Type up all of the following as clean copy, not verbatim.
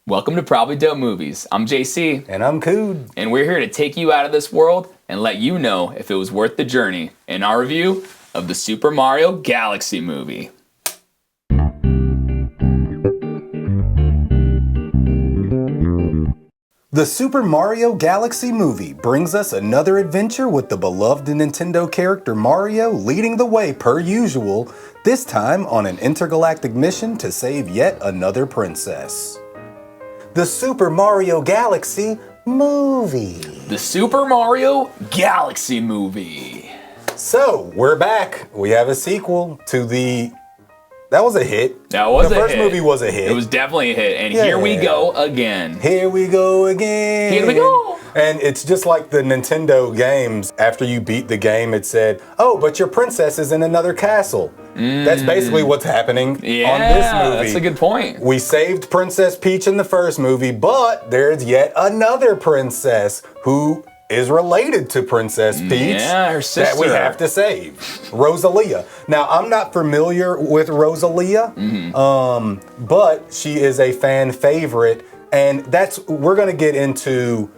Welcome to Probably Dope Movies. I'm JC. And I'm Cude. And we're here to take you out of this world and let you know if it was worth the journey in our review of the Super Mario Galaxy movie. The Super Mario Galaxy movie brings us another adventure with the beloved Nintendo character Mario leading the way per usual, this time on an intergalactic mission to save yet another princess. The Super Mario Galaxy movie. The Super Mario Galaxy movie. So, we're back. We have a sequel to That was a hit. That was a hit. The first movie was a hit. It was definitely a hit. And here we go again. Here we go again. Here we go. And it's just like the Nintendo games. After you beat the game, it said, oh, but your princess is in another castle. That's basically what's happening on this movie. That's a good point. We saved Princess Peach in the first movie, but there's yet another princess who is related to Princess Peach her sister. that we have to save, Rosalia. Now, I'm not familiar with Rosalia, but she is a fan favorite, and we're gonna get into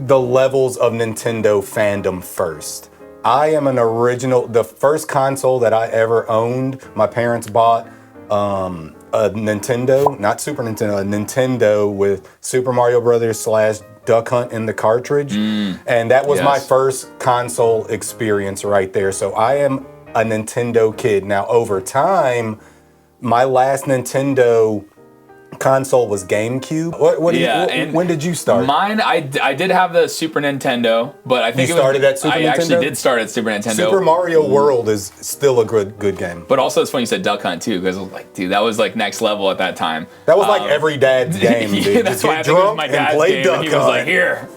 the levels of Nintendo fandom first. I am the first console that I ever owned, my parents bought a Nintendo, not Super Nintendo, a Nintendo with Super Mario Brothers / Duck Hunt in the cartridge. And that was my first console experience right there. So I am a Nintendo kid. Now, over time, my last Nintendo console was GameCube. When did you start? Mine, I did have the Super Nintendo, but I think you started at Super Nintendo? I actually did start at Super Nintendo. Super Mario World is still a good game. But also, it's funny you said Duck Hunt too, because like, dude, that was like next level at that time. That was like every dad's game, dude. Yeah, that's Just why get I think it was drunk my and dad's play game, Duck and he Hunt. was like, here.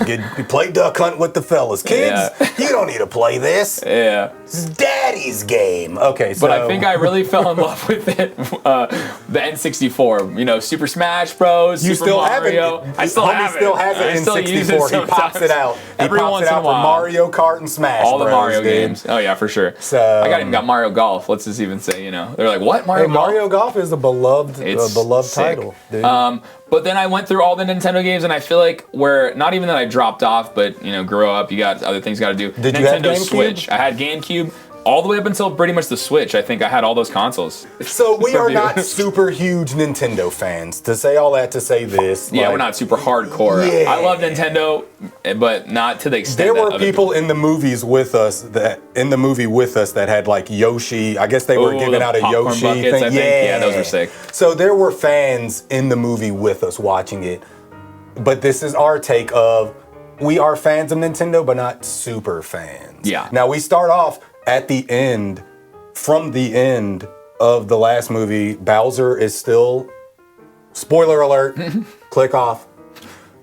You play Duck Hunt with the fellas. Kids, you don't need to play this. Yeah. This is Daddy's game. Okay, so. But I think I really fell in love with it. The N64, Super Smash Bros. You Super still Mario. have it. I still have it. Still has it I in still use it 64. He pops it out. Every once in a for while. Mario Kart and Smash All the Bros, Mario dude. games. Oh yeah, for sure. So I even got Mario Golf. Let's just even say, they're like, what Mario Golf? Mario Golf is a beloved sick. title, dude. But then I went through all the Nintendo games, and I feel like not even that I dropped off, but grow up, you got other things you got to do. Did Nintendo you have GameCube? Switch. I had GameCube all the way up until pretty much the Switch. I think I had all those consoles. So we are not super huge Nintendo fans. To say all that, to say this. Yeah, we're not super hardcore. Yeah. I love Nintendo, but not to the extent There that were other people in the movies with us that had like Yoshi. I guess they were giving out a popcorn Yoshi buckets, thing. I think. Yeah, those were sick. So there were fans in the movie with us watching it. But this is our take of we are fans of Nintendo, but not super fans. Yeah. Now we start off at the end, from the end of the last movie, Bowser is still, spoiler alert, click off.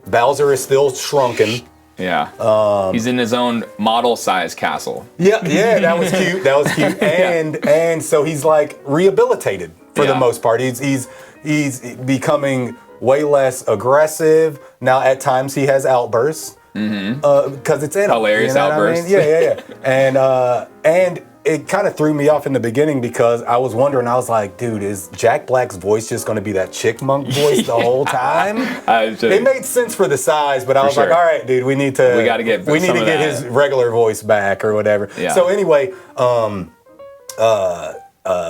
Bowser is still shrunken. Yeah. He's in his own model-sized castle. Yeah, that was cute. That was cute. And so he's like rehabilitated for the most part. He's becoming way less aggressive. Now at times he has outbursts. Because it's in hilarious outbursts. Yeah. And it kind of threw me off in the beginning because I was wondering. I was like, dude, is Jack Black's voice just going to be that chickmunk voice the whole time? It made sense for the size, but I was like, all right, dude, we need to get his regular voice back or whatever. Yeah. So anyway,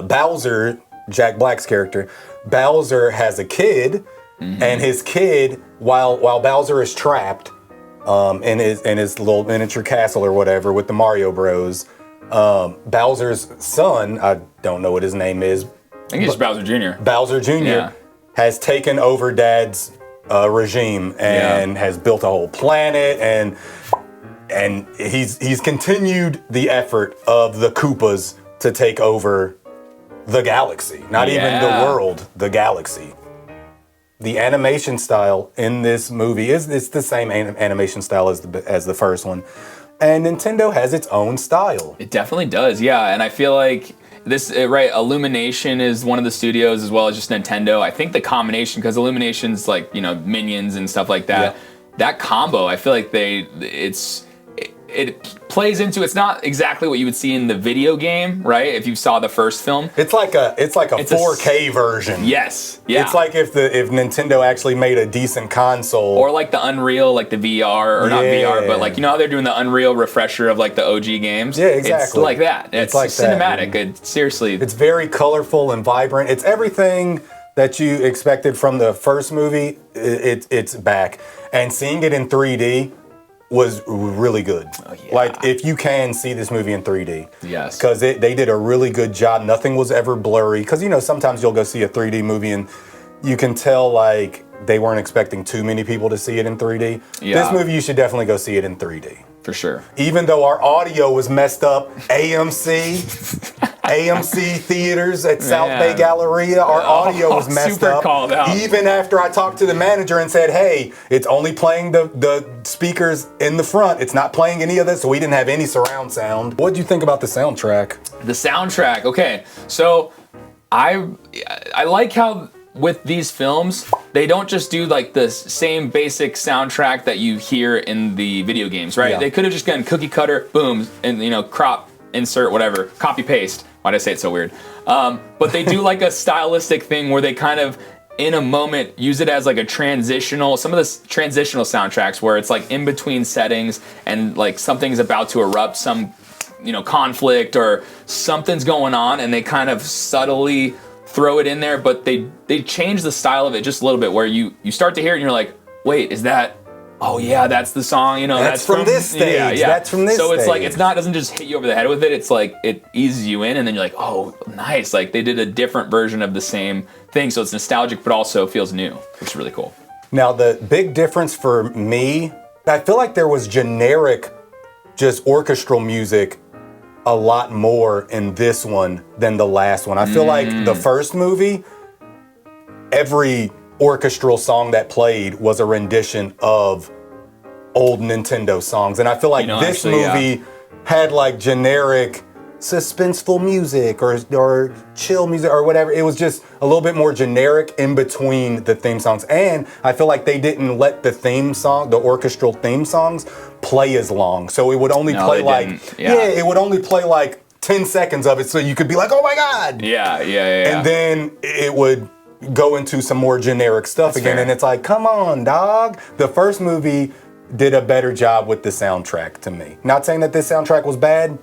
Bowser, Jack Black's character, Bowser has a kid, and his kid, while Bowser is trapped in his little miniature castle or whatever with the Mario Bros, Bowser's son, I don't know what his name is. I think it's Bowser Jr. Bowser Jr. has taken over Dad's regime and has built a whole planet, and he's continued the effort of the Koopas to take over the galaxy. Not even the world, the galaxy. The animation style in this movie it's the same animation style as the first one. And Nintendo has its own style. It definitely does, yeah. And I feel like Illumination is one of the studios as well as just Nintendo. I think the combination, because Illumination's like, Minions and stuff like that. Yeah. That combo, I feel like it plays into, it's not exactly what you would see in the video game, right? If you saw the first film. It's like a 4K version. Yes. Yeah. It's like if Nintendo actually made a decent console. Or like the Unreal, like the VR, or not VR, but like, you know how they're doing the Unreal refresher of like the OG games? Yeah, exactly. It's like that. It's like cinematic. that. Seriously. It's very colorful and vibrant. It's everything that you expected from the first movie. It's back. And seeing it in 3D was really good. Oh, yeah. Like, if you can see this movie in 3D. Yes. Because they did a really good job. Nothing was ever blurry. Because, you know, sometimes you'll go see a 3D movie and you can tell, like, they weren't expecting too many people to see it in 3D. Yeah. This movie, you should definitely go see it in 3D. For sure. Even though our audio was messed up, AMC theaters at South Bay Galleria, our audio was messed super up. called out. Even after I talked to the manager and said, hey, it's only playing the speakers in the front. It's not playing any of this, so we didn't have any surround sound. What did you think about the soundtrack? The soundtrack, okay. So I like how with these films, they don't just do like the same basic soundtrack that you hear in the video games, right? Yeah. They could have just gone cookie cutter, boom, and you know, crop, insert, whatever, copy paste. Why did I say it so weird? But they do like a stylistic thing where they kind of, in a moment, use it as like a transitional, some of the transitional soundtracks where it's like in between settings and like something's about to erupt, some, you know, conflict or something's going on, and they kind of subtly throw it in there, but they change the style of it just a little bit where you start to hear it and you're like, wait, is that, oh yeah, that's the song, you know, That's from this stage. Yeah. That's from this So it's like, stage. it's not, doesn't just hit you over the head with it. It's like, it eases you in and then you're like, oh, nice. Like they did a different version of the same thing. So it's nostalgic, but also feels new, which is really cool. Now, the big difference for me, I feel like there was generic, just orchestral music a lot more in this one than the last one. I feel like the first movie, every orchestral song that played was a rendition of old Nintendo songs. And I feel like this movie had like generic suspenseful music or chill music or whatever. It was just a little bit more generic in between the theme songs. And I feel like they didn't let the theme song, the orchestral theme songs, play as long. So it would only play like, it would only play like 10 seconds of it. So you could be like, oh my God. Yeah. And then it would go into some more generic stuff again. Fair. And it's like, come on, dog. The first movie did a better job with the soundtrack to me. Not saying that this soundtrack was bad,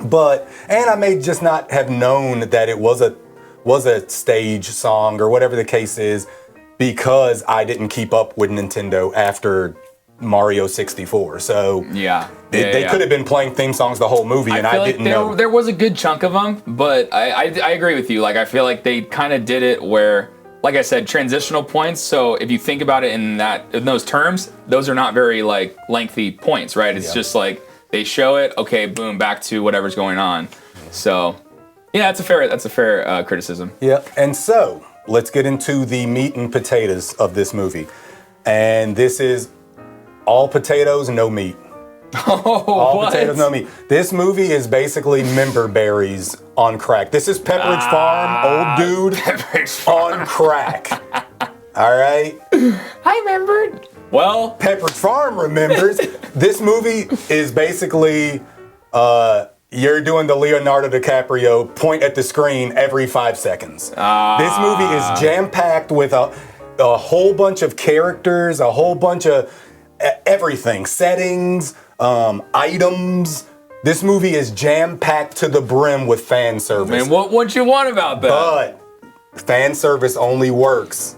but, and I may just not have known that it was a stage song or whatever the case is because I didn't keep up with Nintendo after Mario 64. So they could have been playing theme songs the whole movie and I didn't know. There was a good chunk of them, but I agree with you. Like I feel like they kind of did it where, like I said, transitional points. So if you think about it in those terms, those are not very like lengthy points, right? It's just like they show it, okay, boom, back to whatever's going on. So yeah, that's a fair criticism. Yeah, and so let's get into the meat and potatoes of this movie. And this is all potatoes, no meat. All potatoes, no meat. This movie is basically member berries on crack. This is Pepperidge Farm, old dude on crack. All right? I remembered. Well, Pepperidge Farm remembers. This movie is basically you're doing the Leonardo DiCaprio point at the screen every 5 seconds. This movie is jam-packed with a whole bunch of characters, a whole bunch of everything, settings, items. This movie is jam-packed to the brim with fan service. Man, what you want about that? But fan service only works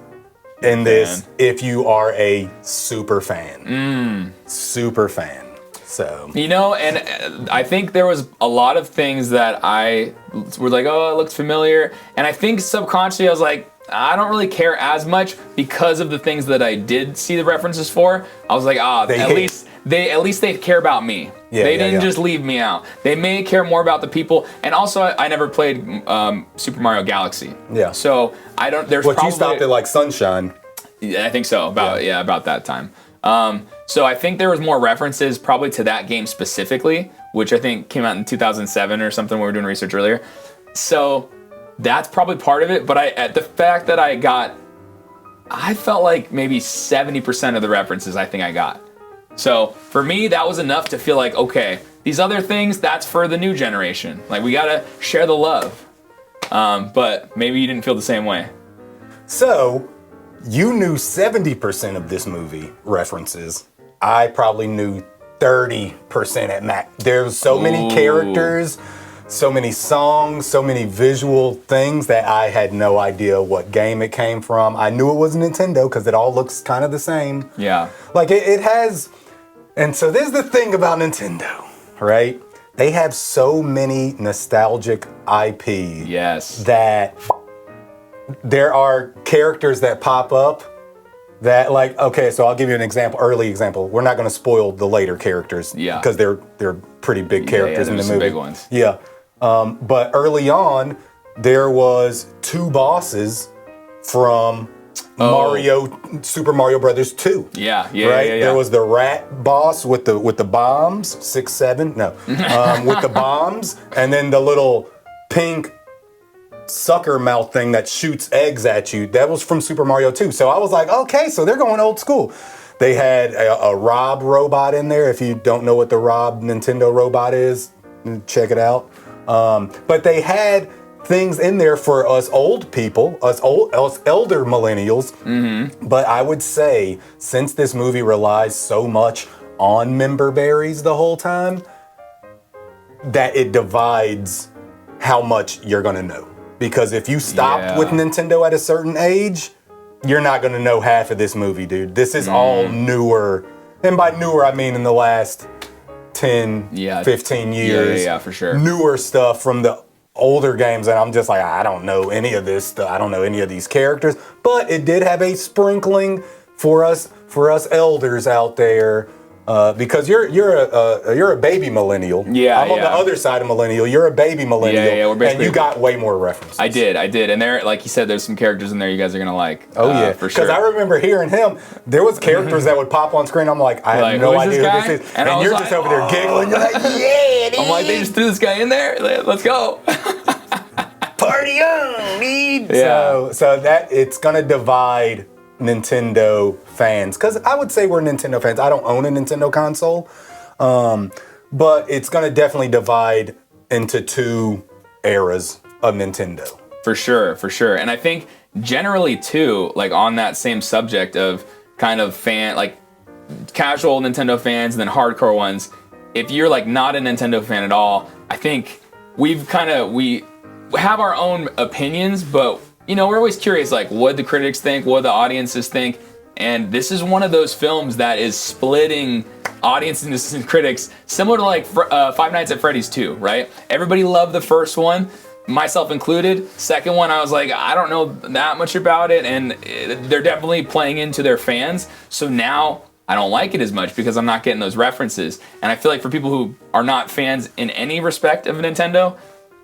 in this if you are a super fan. Super fan. So, you know, and I think there was a lot of things that I were like, oh, it looks familiar. And I think subconsciously I was like, I don't really care as much because of the things that I did see the references for. I was like, at least they care about me. They didn't just leave me out. They may care more about the people. And also, I never played Super Mario Galaxy. Yeah. So I don't. There's you stopped at like Sunshine. Yeah, I think so. About that time. So I think there was more references probably to that game specifically, which I think came out in 2007 or something. We were doing research earlier. So that's probably part of it. But the fact that I felt like maybe 70% of the references I think I got. So for me, that was enough to feel like, okay, these other things, that's for the new generation. Like, we gotta share the love. But maybe you didn't feel the same way. So, you knew 70% of this movie references. I probably knew 30% at max. There's so many characters, so many songs, so many visual things that I had no idea what game it came from. I knew it was Nintendo because it all looks kind of the same. Yeah. Like it has, and so this is the thing about Nintendo, right? They have so many nostalgic IP. Yes. That there are characters that pop up that, like, okay, so I'll give you an example, early example. We're not going to spoil the later characters. Yeah. Because they're pretty big characters in the movie. Big ones. Yeah. But early on, there was 2 bosses from Super Mario Brothers 2. Yeah. Right? Yeah. There was the rat boss with the bombs, 6, 7, no, with the bombs, and then the little pink sucker mouth thing that shoots eggs at you. That was from Super Mario 2. So I was like, okay, so they're going old school. They had a Rob robot in there. If you don't know what the Rob Nintendo robot is, check it out. But they had things in there for us old people, us elder millennials. Mm-hmm. But I would say, since this movie relies so much on member berries the whole time, that it divides how much you're gonna know. Because if you stopped with Nintendo at a certain age, you're not gonna know half of this movie, dude. This is all newer. And by newer, I mean in the last 10, 15 years. Yeah, for sure. Newer stuff from the older games, and I'm just like, I don't know any of this stuff. I don't know any of these characters. But it did have a sprinkling for us elders out there. Because you're a baby millennial. Yeah, I'm on the other side of millennial. You're a baby millennial. Yeah, we're basically, and you got way more references. I did. And there, like you said, there's some characters in there you guys are gonna like. Oh yeah, for sure. Because I remember hearing him. There was characters that would pop on screen. I'm like, I have no idea who this is, and you're just over there giggling. You're like, yeah, dude. I'm like, they just threw this guy in there. Let's go. Party on, dude. Yeah. So that it's gonna divide Nintendo fans, because I would say we're Nintendo fans. I don't own a Nintendo console, but it's going to definitely divide into 2 eras of Nintendo. For sure. And I think generally too, like on that same subject of kind of like casual Nintendo fans and then hardcore ones, if you're like not a Nintendo fan at all, I think we have our own opinions, but we're always curious, like, what the critics think, what the audiences think, and this is one of those films that is splitting audiences and critics, similar to like Five Nights at Freddy's 2, right? Everybody loved the first one, myself included. Second one, I was like, I don't know that much about it, and they're definitely playing into their fans, so now I don't like it as much because I'm not getting those references. And I feel like for people who are not fans in any respect of Nintendo,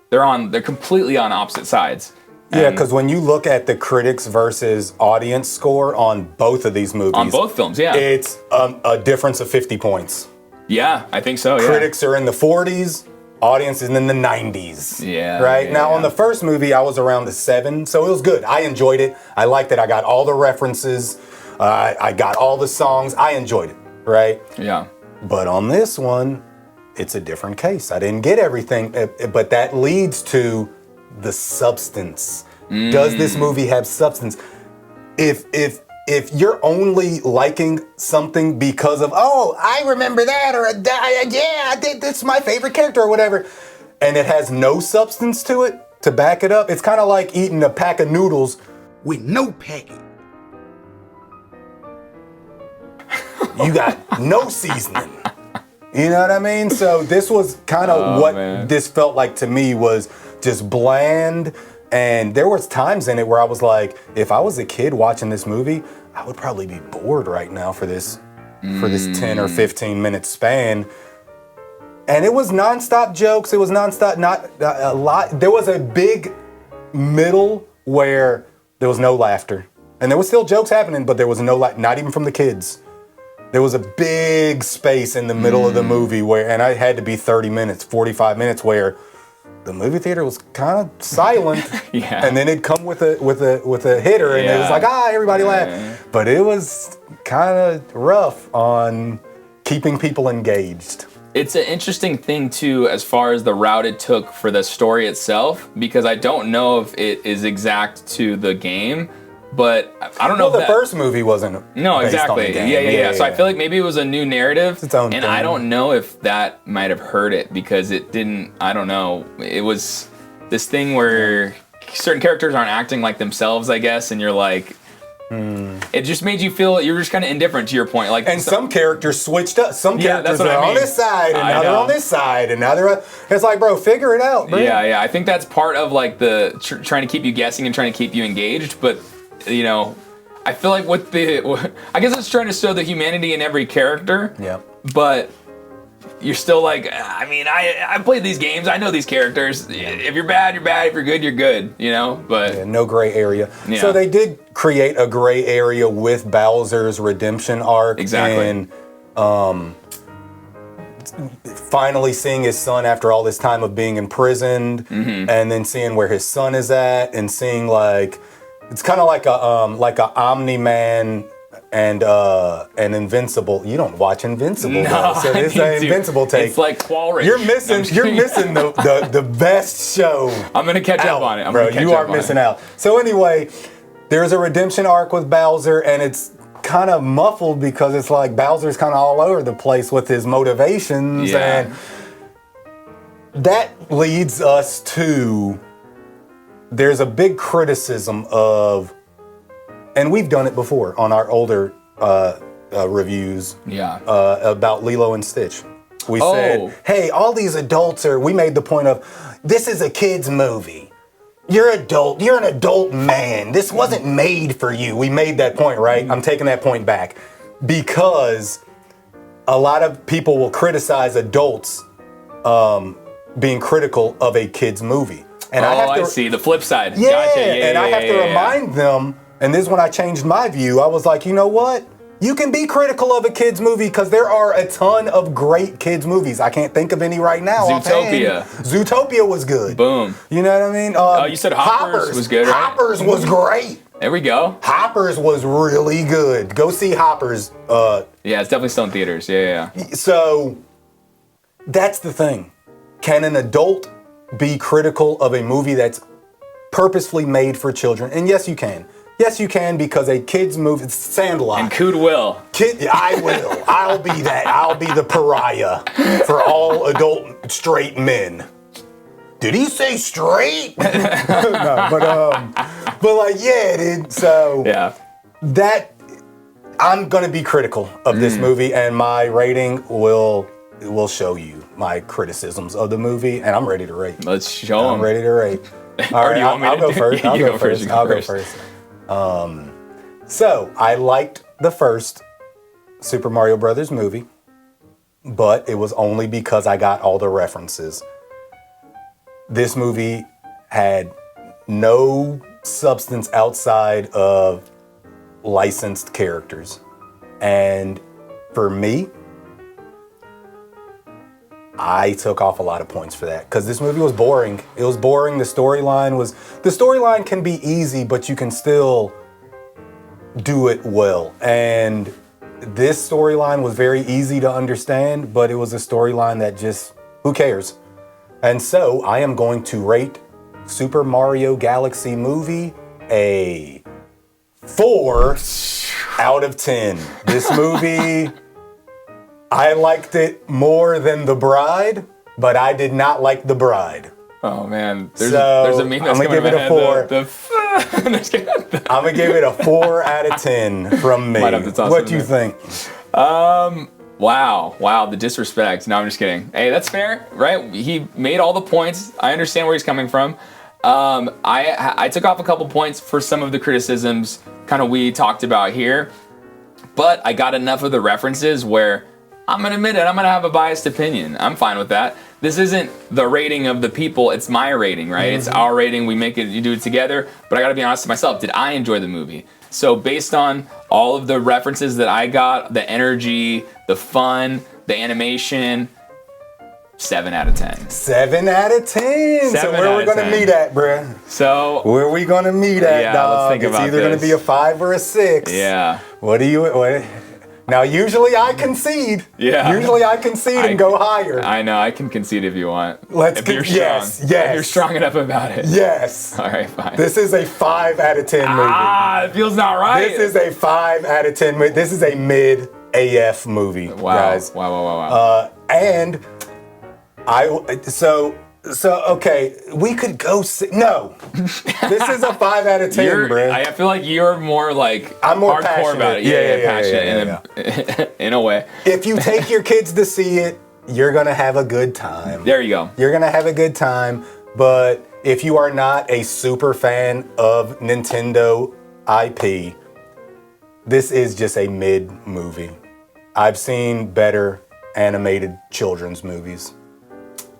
they're completely on opposite sides. Yeah, because when you look at the critics versus audience score on both of these movies, on both films, it's a difference of 50 points. Yeah, I think so. Critics are in the 40s, audience is in the 90s. Yeah. Right? Now, on the first movie, I was around the 7, so it was good. I enjoyed it. I liked it. I got all the references. I got all the songs. I enjoyed it, right? Yeah. But on this one, it's a different case. I didn't get everything, but that leads to the substance. Does this movie have substance? If you're only liking something because of, oh, I remember that, or I think that's my favorite character or whatever, and it has no substance to it to back it up, it's kind of like eating a pack of noodles with no packet. You got no seasoning. You know what I mean? So this was kind of this felt like to me, was just bland. And there was times in it where I was like, if I was a kid watching this movie, I would probably be bored right now for this 10 or 15 minute span. And it was nonstop jokes. It was nonstop, not a lot. There was a big middle where there was no laughter. And there was still jokes happening, but there was no not even from the kids. There was a big space in the middle of the movie and I had to be 30 minutes, 45 minutes where the movie theater was kind of silent. Yeah. And then it'd come with a hitter and it was like, everybody laughed. But it was kind of rough on keeping people engaged. It's an interesting thing too, as far as the route it took for the story itself, because I don't know if it is exact to the game, but I don't know. Well, the first movie wasn't. No, based exactly. On the game. Yeah. So I feel like maybe it was a new narrative, its own and thing. I don't know if that might have hurt it because it didn't. I don't know. It was this thing where certain characters aren't acting like themselves, I guess, and you're like. It just made you feel you're just kind of indifferent to your point, like. And some characters switched up. Some characters are on this side, and now they're on this side, and now they're. It's like, bro, figure it out, bro. Yeah. I think that's part of like the trying to keep you guessing and trying to keep you engaged. But you know, I feel like I guess it's trying to show the humanity in every character. Yeah. But you're still like, I mean, I played these games. I know these characters. If you're bad, you're bad. If you're good, you're good. You know, but yeah, no gray area. Yeah. So they did create a gray area with Bowser's redemption arc. Exactly. And finally seeing his son after all this time of being imprisoned, and then seeing where his son is at, and seeing like it's kind of like a Omni-Man and Invincible. You don't watch Invincible, though, so this is an Invincible take. It's like Qualrish. You're missing the best show. I'm gonna catch up on it, bro. You are missing out. So anyway, there's a redemption arc with Bowser, and it's kind of muffled because it's like Bowser's kind of all over the place with his motivations, and that leads us to there's a big criticism of. And we've done it before on our older reviews about Lilo and Stitch. We said, hey, all these adults we made the point of, this is a kid's movie. You're adult. You're an adult man. This wasn't made for you. We made that point, right? I'm taking that point back. Because a lot of people will criticize adults being critical of a kid's movie. And I see. The flip side. Yeah, gotcha. And I have to remind them. And this is when I changed my view. I was like, you know what? You can be critical of a kid's movie because there are a ton of great kids' movies. I can't think of any right now. Zootopia. Zootopia was good. Boom. You know what I mean? You said Hoppers was good, right? Hoppers was great. There we go. Hoppers was really good. Go see Hoppers. Yeah, it's definitely still in theaters. Yeah. So that's the thing. Can an adult be critical of a movie that's purposefully made for children? And yes, you can. Yes, you can, because a kid's movie, it's Sandlot. And Cude will. I will. I'll be that. I'll be the pariah for all adult straight men. Did he say straight? No, but like, yeah, dude. So that I'm gonna be critical of this movie, and my rating will show you my criticisms of the movie, and I'm ready to rate. Let's show them. I'm ready to rate. All right, I'll go first. I'll go first. So I liked the first Super Mario Brothers movie, but it was only because I got all the references. This movie had no substance outside of licensed characters. And for me, I took off a lot of points for that because this movie was boring. It was boring. The storyline can be easy, but you can still do it well. And this storyline was very easy to understand, but it was a storyline that just, who cares? And so I am going to rate Super Mario Galaxy movie a 4 out of 10. This movie, I liked it more than The Bride, but I did not like The Bride. Oh man, there's a meme that's I'm gonna give it a 4. I'm gonna give it a 4 out of 10 from me. What do you think? Wow, the disrespect. No, I'm just kidding. Hey, that's fair, right? He made all the points. I understand where he's coming from. I took off a couple points for some of the criticisms kind of we talked about here, but I got enough of the references where I'm gonna admit it, I'm gonna have a biased opinion. I'm fine with that. This isn't the rating of the people, it's my rating, right? Mm-hmm. It's our rating, we make it, you do it together, but I gotta be honest with myself, did I enjoy the movie? So based on all of the references that I got, the energy, the fun, the animation, 7 out of 10. 7 out of 10. So where are we gonna meet at, bruh? So where are we gonna meet at, dog? Let's think about it's either gonna be a 5 or a 6. Yeah. What do you? Now, usually I concede. Yeah. Usually I concede and go higher. I know. I can concede if you want. If you're strong. Yes. If you're strong enough about it. Yes. All right, fine. This is a 5 out of 10 movie. It feels not right. This is a 5 out of 10 movie. This is a mid AF movie, Wow. guys. Wow. And okay, we could go no. This is a 5 out of 10, bro. I feel like you're more like I'm more hardcore passionate. about it. Passionate in a way. If you take your kids to see it, you're gonna have a good time. There you go. You're gonna have a good time. But if you are not a super fan of Nintendo IP, this is just a mid movie. I've seen better animated children's movies.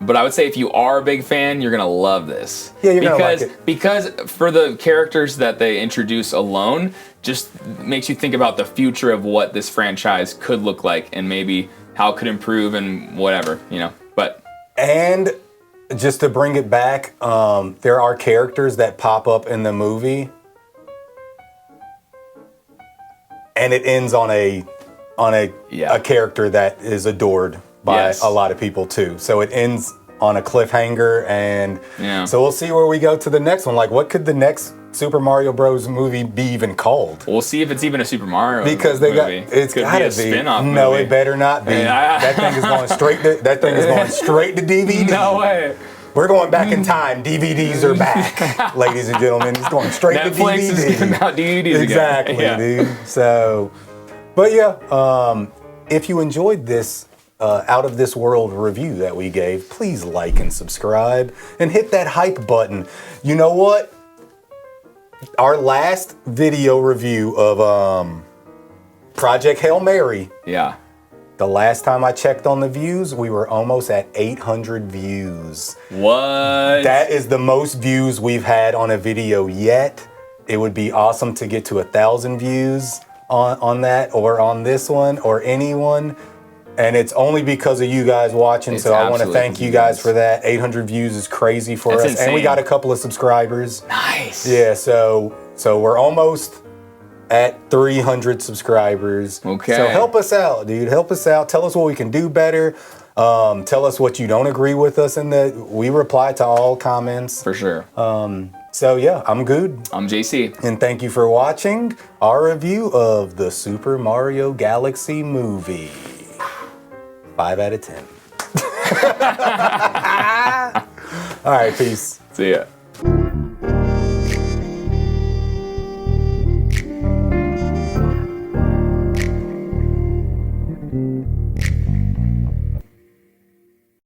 But I would say if you are a big fan, you're gonna love this. Yeah, you're gonna like it. Because for the characters that they introduce alone, just makes you think about the future of what this franchise could look like and maybe how it could improve and whatever, But and just to bring it back, there are characters that pop up in the movie, and it ends on a character that is adored by a lot of people too. So it ends on a cliffhanger, and so we'll see where we go to the next one. Like, what could the next Super Mario Bros. Movie be even called? We'll see if it's even a Super Mario because movie. It's could gotta be a be. spin-off No, movie. it better not be. That thing is going straight to DVD. No way. We're going back in time. DVDs are back, ladies and gentlemen. It's going straight to DVD. Netflix is giving out DVDs exactly, again. Dude. So, but if you enjoyed this out of this world review that we gave, please like and subscribe and hit that hype button. You know what? Our last video review of Project Hail Mary. Yeah. The last time I checked on the views, we were almost at 800 views. What? That is the most views we've had on a video yet. It would be awesome to get to 1,000 views on that, or on this one, or anyone. And it's only because of you guys watching, so I want to thank you guys for that. 800 views is crazy for us. Insane. And we got a couple of subscribers. Nice. Yeah, so we're almost at 300 subscribers. Okay. So help us out, dude. Help us out. Tell us what we can do better. Tell us what you don't agree with us we reply to all comments. For sure. So yeah, I'm Cude. I'm JC. And thank you for watching our review of the Super Mario Galaxy movie. 5 out of 10. All right, peace. See ya.